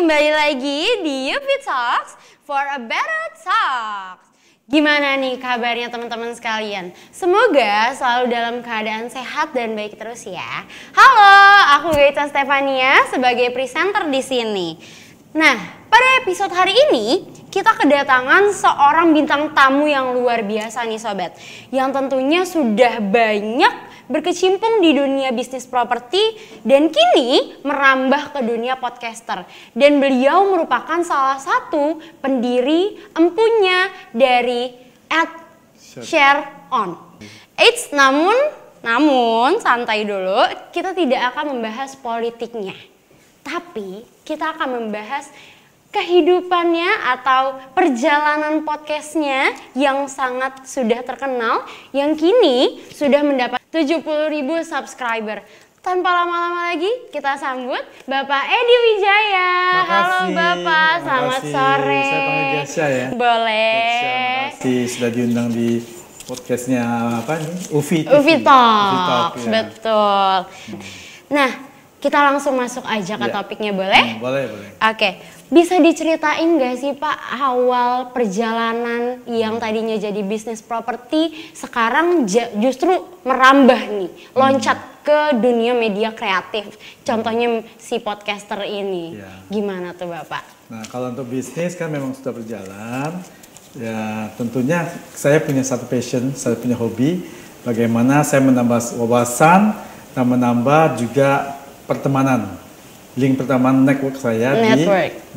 kembali lagi di UFIT Talks for a Better Talks. Gimana nih kabarnya teman-teman sekalian? Semoga selalu dalam keadaan sehat dan baik terus ya. Halo, aku Gaita Stefania sebagai presenter di sini. Nah, pada episode hari ini kita kedatangan seorang bintang tamu yang luar biasa nih sobat. Yang tentunya sudah banyak berkecimpung di dunia bisnis properti dan kini merambah ke dunia podcaster. Dan beliau merupakan salah satu pendiri empunya dari @shareon. Namun santai dulu, kita tidak akan membahas politiknya. Tapi kita akan membahas kehidupannya atau perjalanan podcastnya yang sangat sudah terkenal, yang kini sudah mendapat 70.000 subscriber. Tanpa lama-lama lagi kita sambut Bapak Edi Wijaya. Halo Bapak, selamat sore. Saya panggil Jasya ya. Boleh. Terima kasih sudah diundang di podcastnya apa nih? UFIT Talks, ya. Betul. Nah, kita langsung masuk aja ke topiknya, boleh? Boleh. Oke, bisa diceritain nggak sih Pak awal perjalanan yang tadinya jadi bisnis properti sekarang justru merambah nih, loncat ke dunia media kreatif. Contohnya si podcaster ini. Gimana tuh Bapak? Nah, kalau untuk bisnis kan memang sudah berjalan. Ya, tentunya saya punya satu passion, saya punya hobi. Bagaimana saya menambah wawasan dan menambah juga pertemanan. Link pertemanan network saya di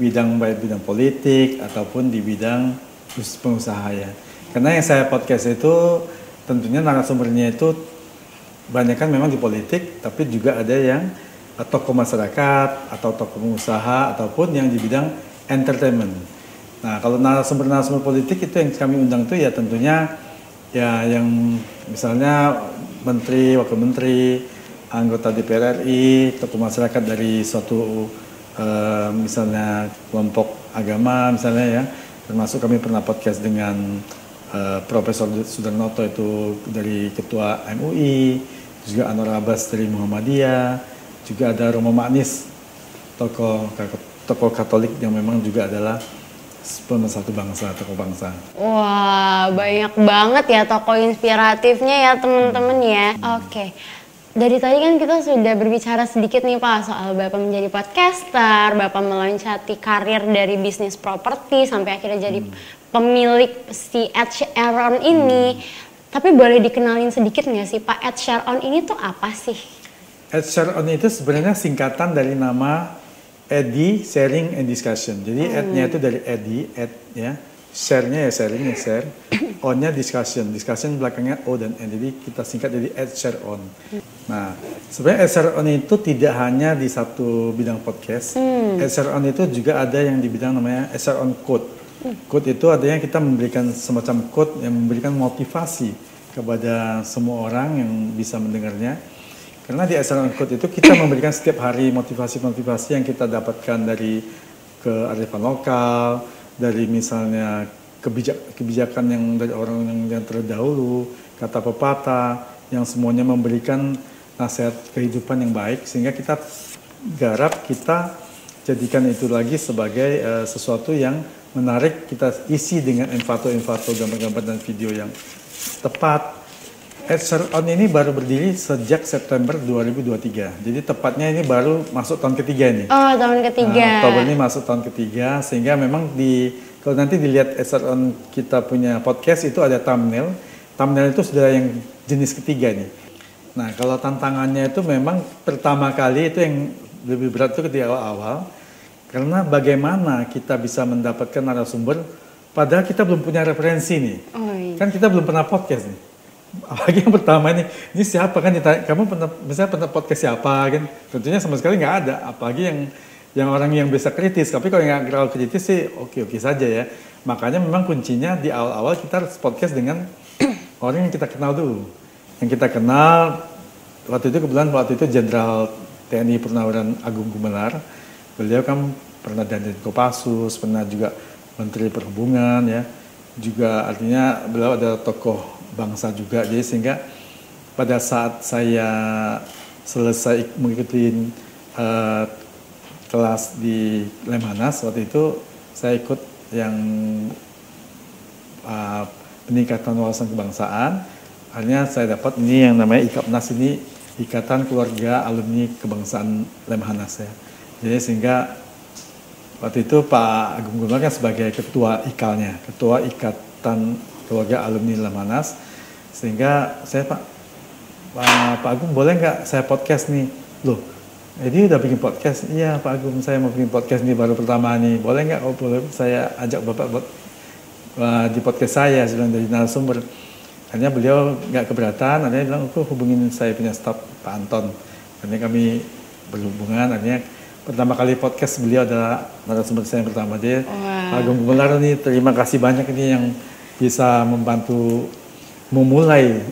bidang baik bidang politik ataupun di bidang pengusaha ya. Karena yang saya podcast itu tentunya narasumbernya itu banyak kan memang di politik, tapi juga ada yang tokoh masyarakat atau tokoh pengusaha ataupun yang di bidang entertainment. Nah, kalau narasumber politik itu yang kami undang itu ya tentunya ya yang misalnya menteri, wakil menteri, anggota DPR RI, tokoh masyarakat dari suatu misalnya kelompok agama misalnya ya, termasuk kami pernah podcast dengan Profesor Sudarnoto itu dari Ketua MUI, juga Anwar Abbas dari Muhammadiyah, juga ada Romo Magnis, tokoh Katolik yang memang juga adalah pemersatu bangsa, tokoh bangsa. Wah, banyak banget ya tokoh inspiratifnya ya teman-teman ya. Oke. Dari tadi kan kita sudah berbicara sedikit nih Pak soal Bapak menjadi podcaster, Bapak meloncati karir dari bisnis properti sampai akhirnya jadi pemilik si @shareon ini. Tapi boleh dikenalin sedikit nggak sih Pak, @shareon ini tuh apa sih? @shareon itu sebenarnya singkatan dari nama Edi Sharing and Discussion. Jadi @nya itu dari Edi, ya. Share-nya ya sharing ya share, on-nya discussion belakangnya O dan N, jadi kita singkat jadi @shareon. Nah, sebenarnya @shareon itu tidak hanya di satu bidang podcast. @shareon itu juga ada yang di bidang namanya @shareon Code. Code itu adanya kita memberikan semacam code yang memberikan motivasi kepada semua orang yang bisa mendengarnya. Karena di @shareon Code itu kita memberikan setiap hari motivasi-motivasi yang kita dapatkan dari kearifan lokal, dari misalnya kebijakan yang dari orang yang terdahulu, kata pepatah, yang semuanya memberikan nasihat kehidupan yang baik, sehingga kita garap, kita jadikan itu lagi sebagai sesuatu yang menarik, kita isi dengan info-info, gambar-gambar dan video yang tepat. @shareon ini baru berdiri sejak September 2023. Jadi tepatnya ini baru masuk tahun ketiga nih. Oh, tahun ketiga. Oktober ini masuk tahun ketiga, sehingga memang kalau nanti dilihat @shareon kita punya podcast itu ada thumbnail. Thumbnail itu sudah yang jenis ketiga nih. Nah, kalau tantangannya itu memang pertama kali itu yang lebih berat itu di awal-awal. Karena bagaimana kita bisa mendapatkan narasumber padahal kita belum punya referensi nih. Kan kita belum pernah podcast nih. Apalagi yang pertama ini siapa kan ditanya, kamu pernah podcast siapa kan? Tentunya sama sekali nggak ada. Apalagi yang orang yang bisa kritis. Tapi kalau yang nggak kritis sih oke saja ya. Makanya memang kuncinya di awal-awal kita harus podcast dengan orang yang kita kenal dulu. Yang kita kenal waktu itu Jenderal TNI Purnawirawan Agung Gumelar. Beliau kan pernah dari Kopassus, pernah juga Menteri Perhubungan ya. Juga artinya beliau ada tokoh bangsa juga, jadi sehingga pada saat saya selesai mengikuti kelas di Lemhanas. Waktu itu saya ikut yang peningkatan wawasan kebangsaan. Akhirnya saya dapat ini yang namanya IKAPNAS, ini Ikatan Keluarga Alumni Kebangsaan Lemhanas ya. Jadi sehingga waktu itu Pak Agung Gumelar kan sebagai ketua IKAL-nya, ketua Ikatan Keluarga Alumni Lemhanas. Sehingga saya Pak Agung, boleh nggak saya podcast nih? Loh, jadi udah bikin podcast? Iya Pak Agung, saya mau bikin podcast nih baru pertama nih. Boleh nggak? Oh boleh, saya ajak Bapak buat di podcast saya bilang dari narasumber. Akhirnya beliau nggak keberatan, akhirnya bilang aku hubungin saya punya staf Pak Anton. Akhirnya kami berhubungan, akhirnya pertama kali podcast beliau adalah narasumber saya yang pertama. Jadi Pak Agung Gumelar nih, terima kasih banyak ini yang bisa membantu memulai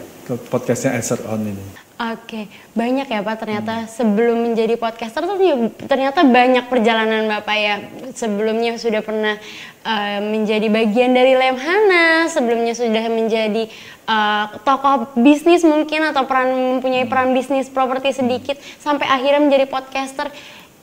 podcastnya Eser On ini. Oke, banyak ya Pak ternyata sebelum menjadi podcaster tuh ternyata banyak perjalanan Bapak ya. Sebelumnya sudah pernah menjadi bagian dari Lemhanas, sebelumnya sudah menjadi tokoh bisnis mungkin atau mempunyai peran bisnis properti sedikit sampai akhirnya menjadi podcaster.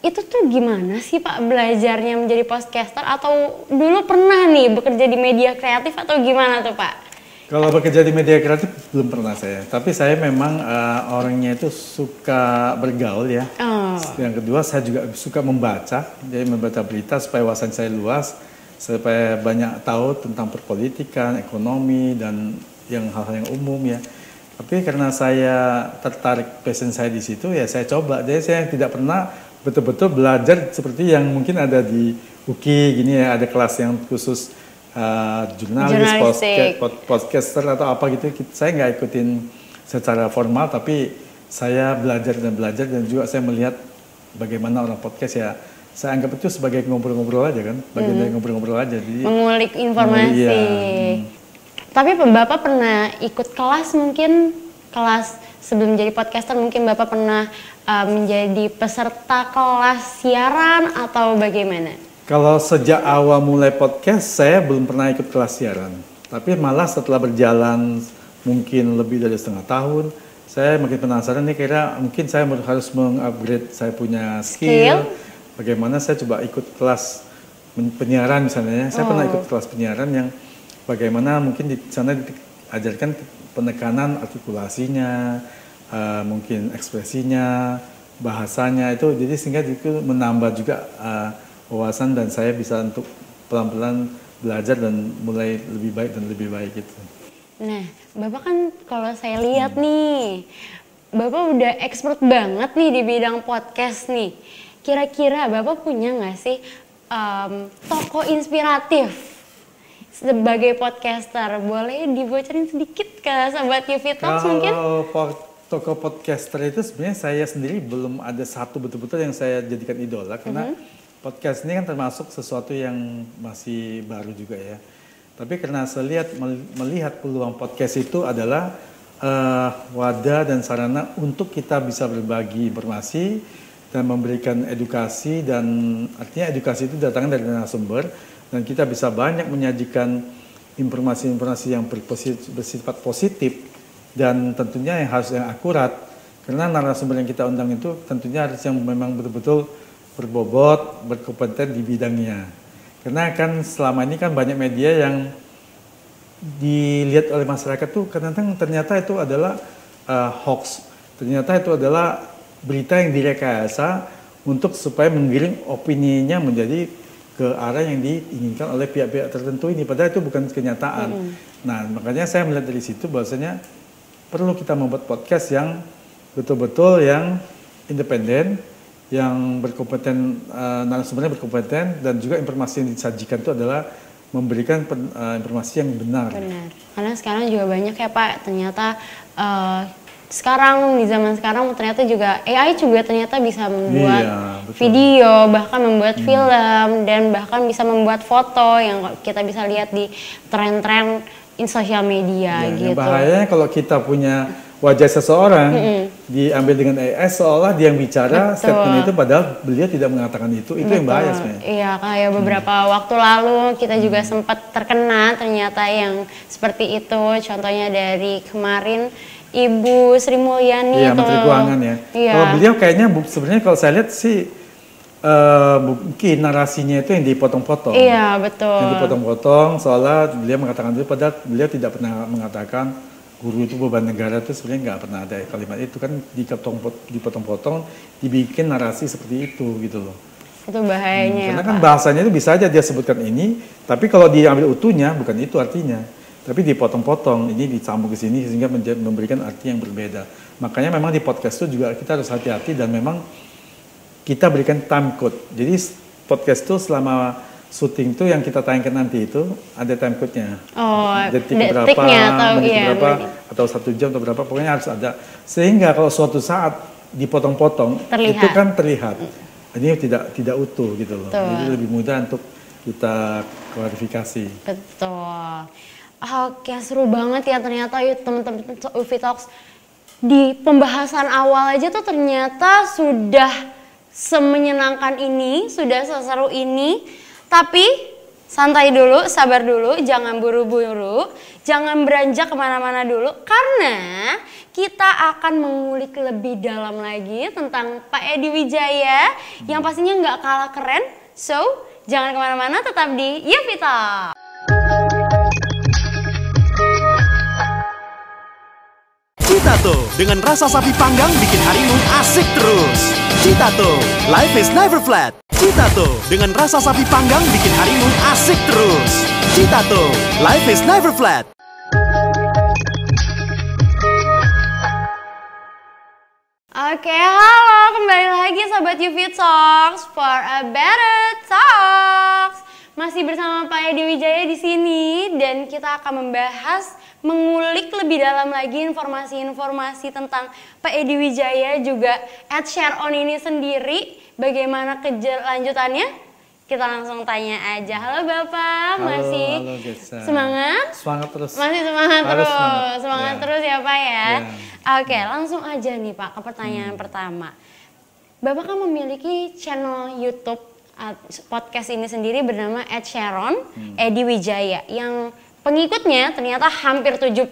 Itu tuh gimana sih Pak belajarnya menjadi podcaster, atau dulu pernah nih bekerja di media kreatif atau gimana tuh Pak? Kalau bekerja di media kreatif belum pernah saya, tapi saya memang orangnya itu suka bergaul ya. Yang kedua saya juga suka membaca, jadi membaca berita supaya wawasan saya luas, supaya banyak tahu tentang perpolitikan, ekonomi dan yang hal-hal yang umum ya. Tapi karena saya tertarik passion saya di situ ya saya coba. Jadi saya tidak pernah betul-betul belajar seperti yang mungkin ada di UKI gini ya, ada kelas yang khusus jurnalis, podcaster atau apa gitu. Saya nggak ikutin secara formal, tapi saya belajar dan juga saya melihat bagaimana orang podcast ya. Saya anggap itu sebagai ngobrol-ngobrol aja kan, bagian dari ngobrol-ngobrol aja. Jadi, mengulik informasi. Tapi Bapak pernah ikut kelas mungkin, kelas sebelum jadi podcaster mungkin Bapak pernah menjadi peserta kelas siaran atau bagaimana? Kalau sejak awal mulai podcast, saya belum pernah ikut kelas siaran. Tapi malah setelah berjalan mungkin lebih dari setengah tahun, saya makin penasaran nih, kira mungkin saya harus mengupgrade saya punya skill. Bagaimana saya coba ikut kelas penyiaran misalnya. Saya pernah ikut kelas penyiaran yang bagaimana mungkin di sana diajarkan penekanan artikulasinya, mungkin ekspresinya, bahasanya itu. Jadi sehingga itu menambah juga wawasan dan saya bisa untuk pelan-pelan belajar dan mulai lebih baik dan lebih baik gitu. Nah, Bapak kan kalau saya lihat nih, Bapak udah expert banget nih di bidang podcast nih. Kira-kira Bapak punya nggak sih tokoh inspiratif sebagai podcaster? Boleh dibocorin sedikit ke sahabat UV Talks mungkin? Kalau tokoh podcaster itu sebenarnya saya sendiri belum ada satu betul-betul yang saya jadikan idola, karena podcast ini kan termasuk sesuatu yang masih baru juga ya. Tapi karena saya melihat peluang podcast itu adalah wadah dan sarana untuk kita bisa berbagi informasi dan memberikan edukasi, dan artinya edukasi itu datangnya dari narasumber dan kita bisa banyak menyajikan informasi-informasi yang bersifat positif dan tentunya yang harus yang akurat, karena narasumber yang kita undang itu tentunya harus yang memang betul-betul berbobot, berkompeten di bidangnya. Karena kan selama ini kan banyak media yang dilihat oleh masyarakat tuh kadang-kadang ternyata itu adalah hoax. Ternyata itu adalah berita yang direkayasa untuk supaya menggiring opininya menjadi ke arah yang diinginkan oleh pihak-pihak tertentu ini. Padahal itu bukan kenyataan. Nah, makanya saya melihat dari situ bahwasanya perlu kita membuat podcast yang betul-betul yang independen, yang berkompeten, narasumbernya berkompeten, dan juga informasi yang disajikan itu adalah memberikan informasi yang benar. Benar. Karena sekarang juga banyak ya Pak, ternyata sekarang di zaman sekarang ternyata juga AI juga ternyata bisa membuat video, bahkan membuat film, dan bahkan bisa membuat foto yang kita bisa lihat di tren-tren sosial media gitu. Bahayanya kalau kita punya wajah seseorang diambil dengan AI seolah dia yang bicara statement itu, padahal beliau tidak mengatakan itu yang bahaya sebenarnya. Iya, kayak beberapa waktu lalu kita juga sempat terkena ternyata yang seperti itu. Contohnya dari kemarin Ibu Sri Mulyani, Menteri Keuangan ya. Iya. Kalau beliau kayaknya sebenarnya kalau saya lihat sih mungkin narasinya itu yang dipotong-potong. Iya, betul. Yang dipotong-potong, soalnya beliau mengatakan itu, padahal beliau tidak pernah mengatakan guru itu beban negara, itu sebenarnya nggak pernah ada kalimat itu, kan dipotong-potong, dibikin narasi seperti itu gitu loh. Itu bahayanya Karena ya, kan Pak. bahasanya itu bisa aja dia sebutkan ini, tapi kalau diambil utuhnya bukan itu artinya. Tapi dipotong-potong, ini disambung ke sini sehingga memberikan arti yang berbeda. Makanya memang di podcast itu juga kita harus hati-hati dan memang kita berikan time code. Jadi podcast itu selama syuting itu yang kita tayangkan nanti itu ada time code-nya. Oh, Detik berapa, detiknya atau menit iya, berapa, menit. atau 1 jam atau berapa, pokoknya harus ada. Sehingga kalau suatu saat dipotong-potong, Terlihat. itu kan terlihat. Ini tidak utuh gitu loh. Betul. Jadi lebih mudah untuk kita klarifikasi. Betul. Oke, seru banget ya ternyata yuk teman-teman UFI Talks. Di pembahasan awal aja tuh ternyata sudah semenyenangkan ini, sudah seseru ini. Tapi santai dulu, sabar dulu, jangan buru-buru, jangan beranjak kemana-mana dulu. Karena kita akan mengulik lebih dalam lagi tentang Pak Edy Wijaya yang pastinya nggak kalah keren. So, jangan kemana-mana, tetap di UFI Talks. Citato, dengan rasa sapi panggang bikin harimu asik terus. Citato, life is never flat. Citato, dengan rasa sapi panggang bikin harimu asik terus. Citato, life is never flat. Oke, halo, kembali lagi Sobat UFI Talks for a better talks. Masih bersama Pak Edy Wijaya di sini dan kita akan membahas, mengulik lebih dalam lagi informasi-informasi tentang Pak Edy Wijaya juga Ed Sheeran ini sendiri. Bagaimana kelanjutannya? Kita langsung tanya aja. Halo Bapak, masih halo Getsa. semangat? Semangat terus. Masih semangat Harus terus. semangat. Semangat Ya. terus ya Pak ya. Ya. Oke, langsung aja nih Pak ke pertanyaan pertama. Bapak kan memiliki channel YouTube podcast ini sendiri bernama Ed Sheeran, Edy Wijaya, yang pengikutnya ternyata hampir 70.000,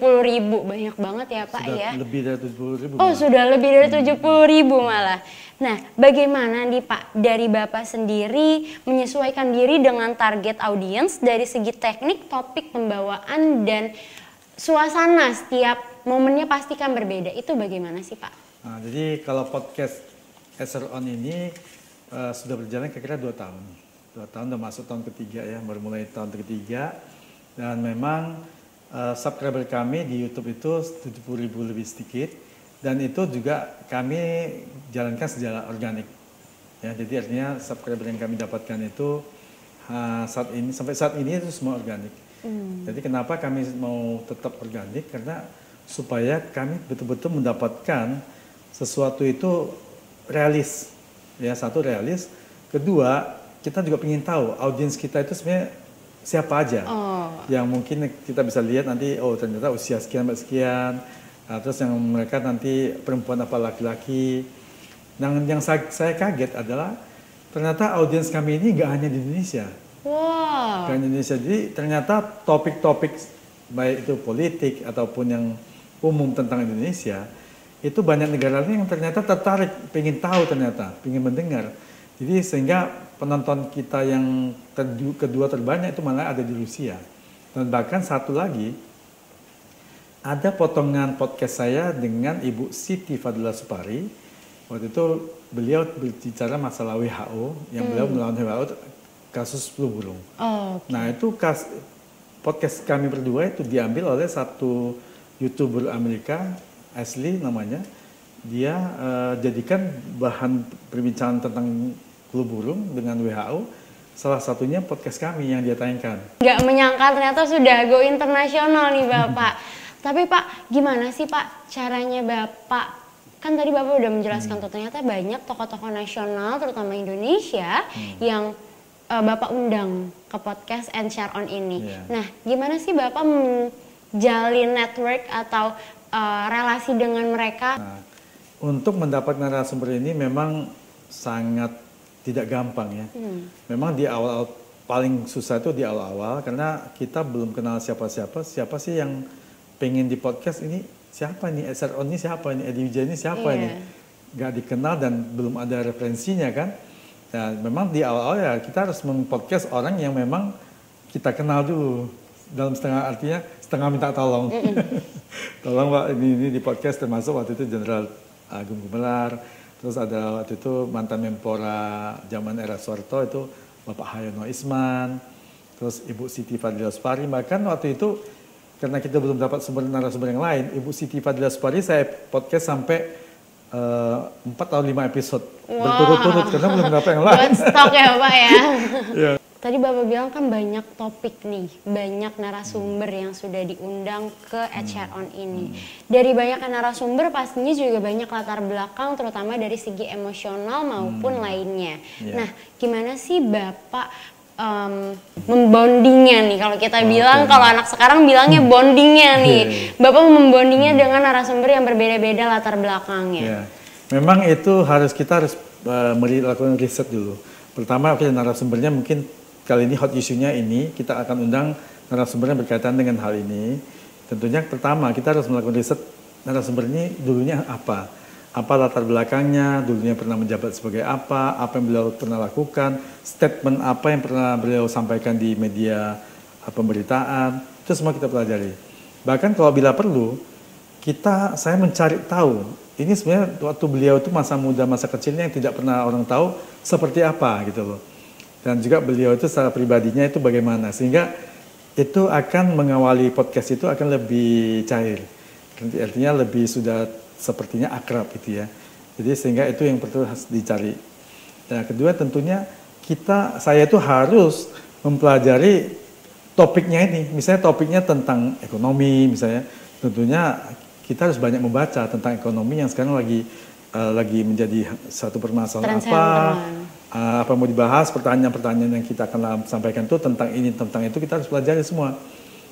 banyak banget ya Pak Sudah ya. lebih dari 70.000. Oh sudah lebih dari 70.000 malah. Nah bagaimana nih Pak dari Bapak sendiri menyesuaikan diri dengan target audiens dari segi teknik, topik, pembawaan dan suasana setiap momennya pasti kan berbeda. Itu bagaimana sih Pak? Nah, jadi kalau podcast Ed Sheeran ini sudah berjalan kira-kira 2 tahun. 2 tahun udah masuk tahun ketiga ya, baru mulai tahun ketiga. Dan memang subscriber kami di YouTube itu 70.000 lebih sedikit. Dan itu juga kami jalankan secara organik. Ya, jadi artinya subscriber yang kami dapatkan itu sampai saat ini itu semua organik. Jadi kenapa kami mau tetap organik? Karena supaya kami betul-betul mendapatkan sesuatu itu realis. Ya, satu realis. Kedua, kita juga ingin tahu audiens kita itu sebenarnya siapa aja. Yang mungkin kita bisa lihat nanti, oh ternyata usia sekian sampai sekian. Nah, terus yang mereka nanti perempuan apa laki-laki. Yang saya kaget adalah ternyata audiens kami ini nggak hanya di Indonesia. Wow. Nggak hanya di Indonesia. Jadi ternyata topik-topik baik itu politik ataupun yang umum tentang Indonesia, itu banyak negara lain yang ternyata tertarik, pengen tahu ternyata, pengen mendengar. Jadi sehingga penonton kita yang kedua terbanyak itu malah ada di Rusia. Dan bahkan satu lagi, ada potongan podcast saya dengan Ibu Siti Fadila Supari. Waktu itu beliau berbicara masalah WHO, yang beliau melawan WHO kasus flu burung. Nah itu podcast kami berdua itu diambil oleh satu YouTuber Amerika, Ashley namanya. Dia jadikan bahan perbincangan tentang flu burung dengan WHO. Salah satunya podcast kami yang dia tayangkan. Nggak menyangka ternyata sudah go internasional nih Bapak. Tapi Pak, gimana sih Pak caranya Bapak? Kan tadi Bapak udah menjelaskan tuh ternyata banyak tokoh-tokoh nasional terutama Indonesia yang Bapak undang ke podcast Ed Sheeran ini. Yeah. Nah, gimana sih Bapak menjalin network atau relasi dengan mereka? Nah, untuk mendapat narasumber ini memang sangat tidak gampang ya. Memang di awal paling susah itu di awal-awal karena kita belum kenal siapa-siapa. Siapa sih yang pengen di podcast ini? Siapa nih? Ed Sheeran ini siapa? Ini Edy Wijaya ini siapa ini? Gak dikenal dan belum ada referensinya kan. Ya, memang di awal-awal ya kita harus mempodcast orang yang memang kita kenal dulu. Dalam artinya setengah minta tolong. Tolong Pak, ini di podcast, termasuk waktu itu Jenderal Agung Gumelar, terus ada waktu itu mantan Menpora zaman era Soeharto itu Bapak Hayono Isman, terus Ibu Siti Fadila Supari. Bahkan waktu itu karena kita belum dapat narasumber yang lain, Ibu Siti Fadila Supari saya podcast sampai 4 atau 5 episode berturut-turut karena belum dapat yang lain. Buat stok ya Pak ya. Yeah. Tadi Bapak bilang kan banyak topik nih, banyak narasumber yang sudah diundang ke Ed Sheeran On ini. Dari banyak narasumber pastinya juga banyak latar belakang terutama dari segi emosional maupun lainnya. Yeah. Nah, gimana sih Bapak membondingnya nih? Kalau kita bilang, kalau anak sekarang bilangnya bondingnya nih. Bapak membondingnya dengan narasumber yang berbeda-beda latar belakangnya. Yeah. Memang itu kita harus melakukan riset dulu. Pertama, narasumbernya mungkin kali ini hot isunya ini, kita akan undang narasumber yang berkaitan dengan hal ini. Tentunya pertama kita harus melakukan riset narasumber ini dulunya apa latar belakangnya, dulunya pernah menjabat sebagai apa yang beliau pernah lakukan, statement apa yang pernah beliau sampaikan di media pemberitaan, itu semua kita pelajari. Bahkan kalau bila perlu, saya mencari tahu, ini sebenarnya waktu beliau itu masa muda, masa kecilnya yang tidak pernah orang tahu seperti apa gitu loh. Dan juga beliau itu secara pribadinya itu bagaimana, sehingga itu akan mengawali podcast itu akan lebih cair. Artinya lebih sudah sepertinya akrab gitu ya. Jadi sehingga itu yang perlu harus dicari. Nah, kedua tentunya saya itu harus mempelajari topiknya ini. Misalnya topiknya tentang ekonomi misalnya, tentunya kita harus banyak membaca tentang ekonomi yang sekarang lagi menjadi satu permasalahan apa mau dibahas, pertanyaan-pertanyaan yang kita akan sampaikan itu tentang ini, tentang itu kita harus pelajari semua.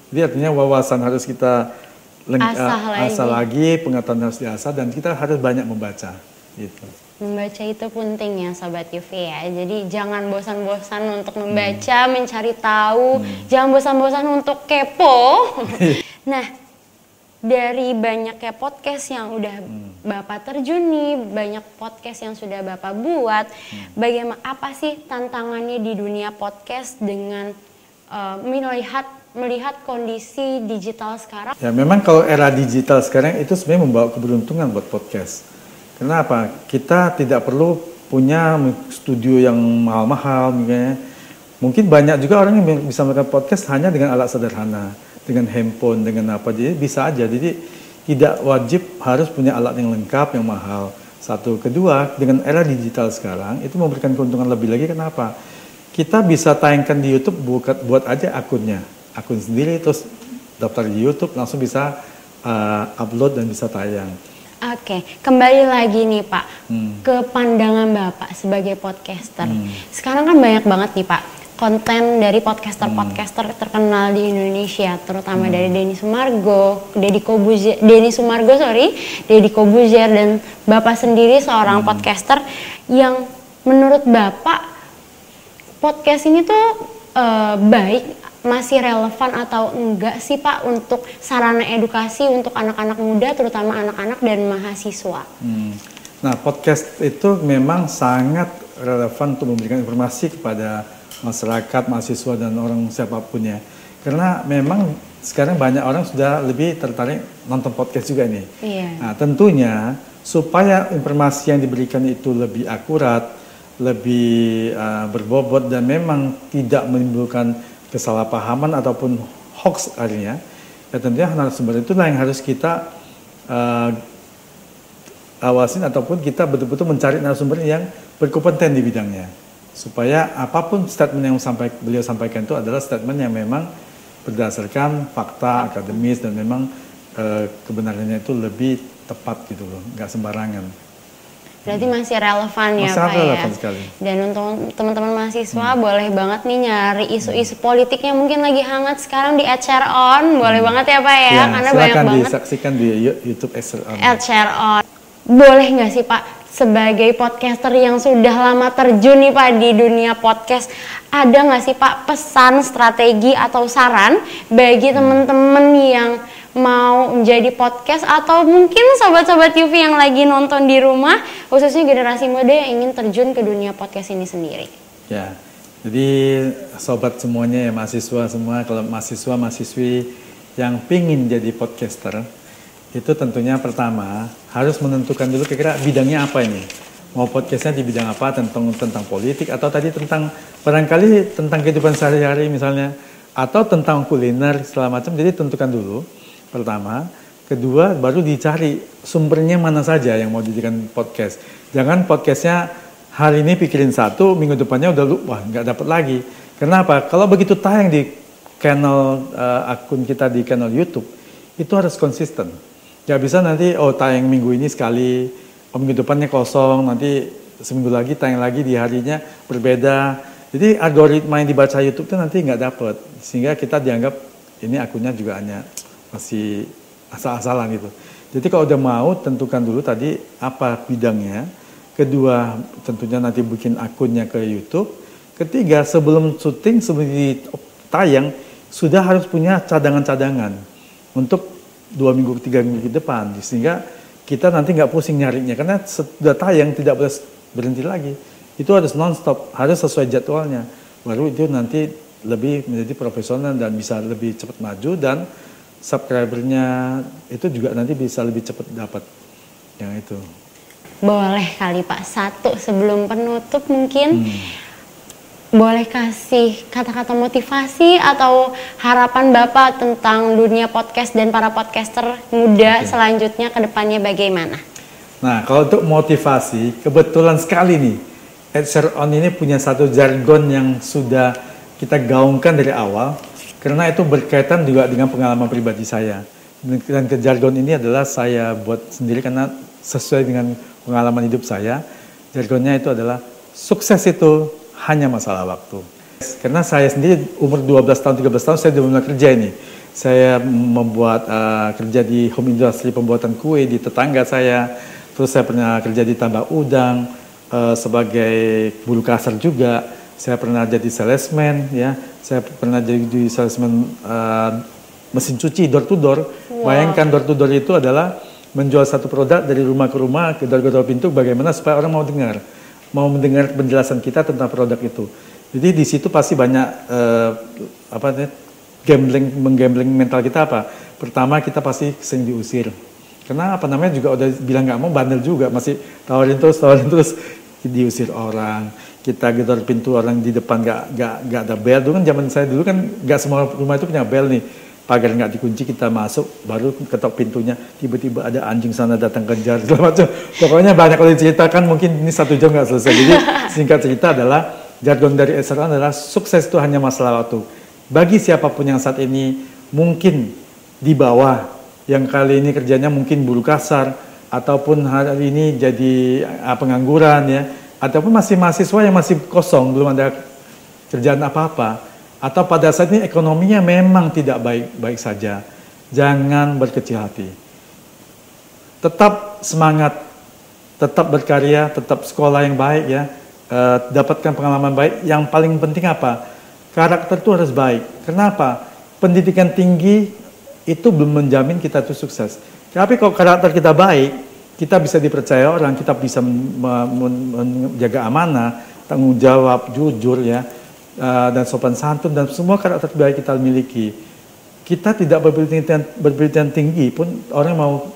Jadi artinya wawasan harus kita asah lagi, pengetahuan harus diasah, dan kita harus banyak membaca. Gitu. Membaca itu penting ya Sobat UV ya, jadi jangan bosan-bosan untuk membaca, mencari tahu, jangan bosan-bosan untuk kepo. Nah, dari banyaknya podcast yang udah Bapak terjuni, banyak podcast yang sudah Bapak buat, bagaimana apa sih tantangannya di dunia podcast dengan melihat kondisi digital sekarang? Ya memang kalau era digital sekarang itu sebenarnya membawa keberuntungan buat podcast. Kenapa? Kita tidak perlu punya studio yang mahal-mahal misalnya. Mungkin banyak juga orang yang bisa melakukan podcast hanya dengan alat sederhana, dengan handphone, dengan apa, jadi bisa aja. Jadi tidak wajib harus punya alat yang lengkap, yang mahal. Satu. Kedua, dengan era digital sekarang itu memberikan keuntungan lebih lagi. Kenapa? Kita bisa tayangkan di YouTube, buat aja akun sendiri, terus daftar di YouTube, langsung bisa upload dan bisa tayang. Oke, kembali lagi nih Pak, ke pandangan Bapak sebagai podcaster. Sekarang kan banyak banget nih Pak konten dari podcaster-podcaster terkenal di Indonesia, terutama dari Denny Sumargo, Deddy Kobuzier, dan Bapak sendiri seorang podcaster yang menurut Bapak podcast ini tuh baik, masih relevan atau enggak sih Pak untuk sarana edukasi untuk anak-anak muda, terutama anak-anak dan mahasiswa? Nah, podcast itu memang sangat relevan untuk memberikan informasi kepada masyarakat, mahasiswa, dan orang siapapun ya. Karena memang sekarang banyak orang sudah lebih tertarik nonton podcast juga nih. Nah, tentunya supaya informasi yang diberikan itu lebih akurat, lebih berbobot, dan memang tidak menimbulkan kesalahpahaman ataupun hoax artinya, ya tentunya narasumber itulah yang harus kita awasin, ataupun kita betul-betul mencari narasumber yang berkompeten di bidangnya. Supaya apapun statement yang beliau sampaikan itu adalah statement yang memang berdasarkan fakta akademis dan memang kebenarannya itu lebih tepat gitu loh, nggak sembarangan. Berarti masih relevan ya Pak relevan ya. Sekali. Dan untuk teman-teman mahasiswa boleh banget nih nyari isu-isu politik yang mungkin lagi hangat sekarang di Ed Sheeran On, boleh banget ya Pak ya, karena banyak banget. Silakan disaksikan di YouTube Ed Sheeran On. Boleh nggak sih Pak, sebagai podcaster yang sudah lama terjun nih Pak di dunia podcast, ada nggak sih Pak pesan, strategi atau saran bagi teman-teman yang mau menjadi podcast atau mungkin sobat-sobat UV yang lagi nonton di rumah, khususnya generasi muda yang ingin terjun ke dunia podcast ini sendiri? Ya, jadi sobat semuanya ya, mahasiswa semua, kalau mahasiswa-mahasiswi yang pingin jadi podcaster, itu tentunya pertama harus menentukan dulu kira-kira bidangnya apa ini. Mau podcastnya di bidang apa, tentang politik, atau tadi tentang barangkali tentang kehidupan sehari-hari misalnya, atau tentang kuliner segala macam. Jadi tentukan dulu pertama. Kedua, baru dicari sumbernya mana saja yang mau dijadikan podcast. Jangan podcastnya hari ini pikirin satu, minggu depannya udah lupa, nggak dapat lagi. Kenapa? Kalau begitu tayang di channel akun kita di channel YouTube, itu harus konsisten. Nggak bisa nanti tayang minggu ini sekali, minggu depannya kosong, nanti seminggu lagi tayang lagi di harinya berbeda. Jadi algoritma yang dibaca YouTube itu nanti nggak dapat, sehingga kita dianggap ini akunnya juga hanya masih asal-asalan gitu. Jadi kalau udah mau, tentukan dulu tadi apa bidangnya. Kedua, tentunya nanti bikin akunnya ke YouTube. Ketiga, sebelum syuting, sebelum tayang, sudah harus punya cadangan-cadangan untuk 2 minggu, 3 minggu ke depan. Sehingga kita nanti nggak pusing nyarinya, karena sudah tayang tidak boleh berhenti lagi. Itu harus non-stop, harus sesuai jadwalnya. Baru itu nanti lebih menjadi profesional dan bisa lebih cepat maju, dan subscribernya itu juga nanti bisa lebih cepat dapat yang itu. Boleh kali Pak, satu sebelum penutup mungkin boleh kasih kata-kata motivasi atau harapan Bapak tentang dunia podcast dan para podcaster muda selanjutnya ke depannya bagaimana? Nah, kalau untuk motivasi, kebetulan sekali nih Ed Sheeran ini punya satu jargon yang sudah kita gaungkan dari awal, karena itu berkaitan juga dengan pengalaman pribadi saya. Dan jargon ini adalah saya buat sendiri karena sesuai dengan pengalaman hidup saya. Jargonnya itu adalah sukses itu hanya masalah waktu. Karena saya sendiri umur 12 tahun, 13 tahun saya sudah mulai kerja ini. Saya membuat kerja di home industry, pembuatan kue di tetangga saya. Terus saya pernah kerja di tambak udang sebagai buruh kasar juga. Saya pernah jadi salesman, ya. Saya pernah jadi salesman mesin cuci door to door. Wow. Bayangkan door to door itu adalah menjual satu produk dari rumah ke rumah, ke door pintu, bagaimana supaya orang mau mendengar penjelasan kita tentang produk itu. Jadi di situ pasti banyak menggambling mental kita apa. Pertama kita pasti sering diusir. Karena juga udah bilang nggak mau, bandel juga, masih tawarin terus diusir orang. Kita gedor pintu orang di depan nggak ada bel. Dulu kan zaman saya dulu kan nggak semua rumah itu punya bel nih. Pagar nggak dikunci, kita masuk baru ketok pintunya, tiba-tiba ada anjing sana datang kejar segala macam. Pokoknya banyak kalau diceritakan, mungkin ini 1 jam nggak selesai. Jadi singkat cerita adalah jargon dari Ed Sheeran adalah sukses itu hanya masalah waktu. Bagi siapapun yang saat ini mungkin di bawah, yang kali ini kerjanya mungkin buruh kasar, ataupun hari ini jadi pengangguran ya, ataupun masih mahasiswa yang masih kosong, belum ada kerjaan apa-apa, atau pada saat ini ekonominya memang tidak baik-baik saja, jangan berkecil hati. Tetap semangat, tetap berkarya, tetap sekolah yang baik ya, dapatkan pengalaman baik. Yang paling penting apa? Karakter itu harus baik. Kenapa? Pendidikan tinggi itu belum menjamin kita itu sukses. Tapi kalau karakter kita baik, kita bisa dipercaya orang, kita bisa menjaga amanah, tanggung jawab, jujur ya, dan sopan santun, dan semua karakter baik kita miliki. Kita tidak berpendidikan tinggi pun orang mau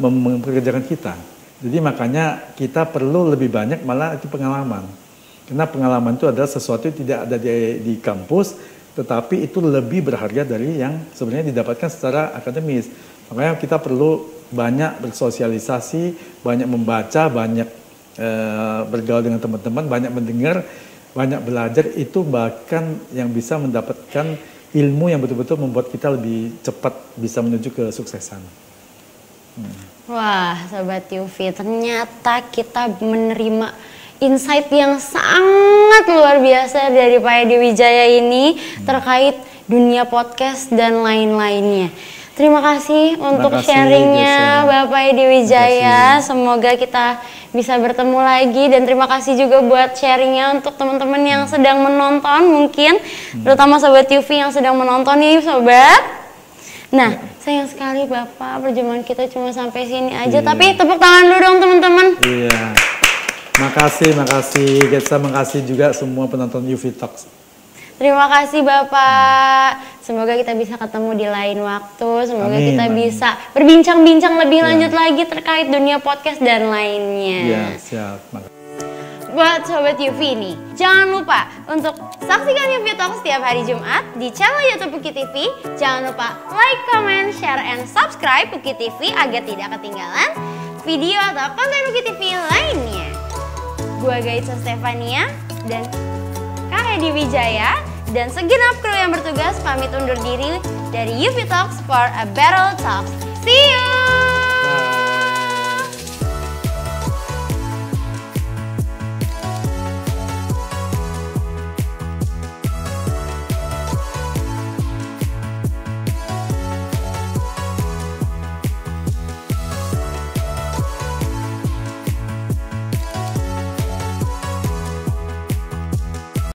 mempekerjakan kita. Jadi makanya kita perlu lebih banyak malah itu pengalaman. Karena pengalaman itu adalah sesuatu yang tidak ada di kampus, tetapi itu lebih berharga dari yang sebenarnya didapatkan secara akademis. Makanya kita perlu banyak bersosialisasi, banyak membaca, banyak bergaul dengan teman-teman, banyak mendengar, banyak belajar. Itu bahkan yang bisa mendapatkan ilmu yang betul-betul membuat kita lebih cepat bisa menuju kesuksesan. Wah, Sobat UV, ternyata kita menerima insight yang sangat luar biasa dari Pak Edi Wijaya ini terkait dunia podcast dan lain-lainnya. Terima kasih untuk sharingnya Bapak Edi Wijaya. Semoga kita bisa bertemu lagi, dan terima kasih juga buat sharingnya untuk teman-teman yang sedang menonton mungkin, terutama Sobat UV yang sedang menonton nih Sobat. Nah, sayang sekali Bapak, perjumpaan kita cuma sampai sini aja. Iya. Tapi tepuk tangan dulu dong teman-teman. Iya. Makasih. Getsa makasih juga semua penonton UV Talks. Terima kasih Bapak. Semoga kita bisa ketemu di lain waktu. Semoga Amin, kita amin. bisa berbincang-bincang lebih lanjut lagi terkait dunia podcast dan lainnya. Iya, siap. Buat Sobat UV nih, jangan lupa untuk saksikan UV Talk setiap hari Jumat di channel YouTube Uki TV. Jangan lupa like, comment, share, and subscribe Uki TV agar tidak ketinggalan video atau konten Uki TV lainnya. Gua Gaitsa Stefania dan Kak Edi Wijaya dan segenap kru yang bertugas pamit undur diri dari UV Talks for a Better Talks. See you!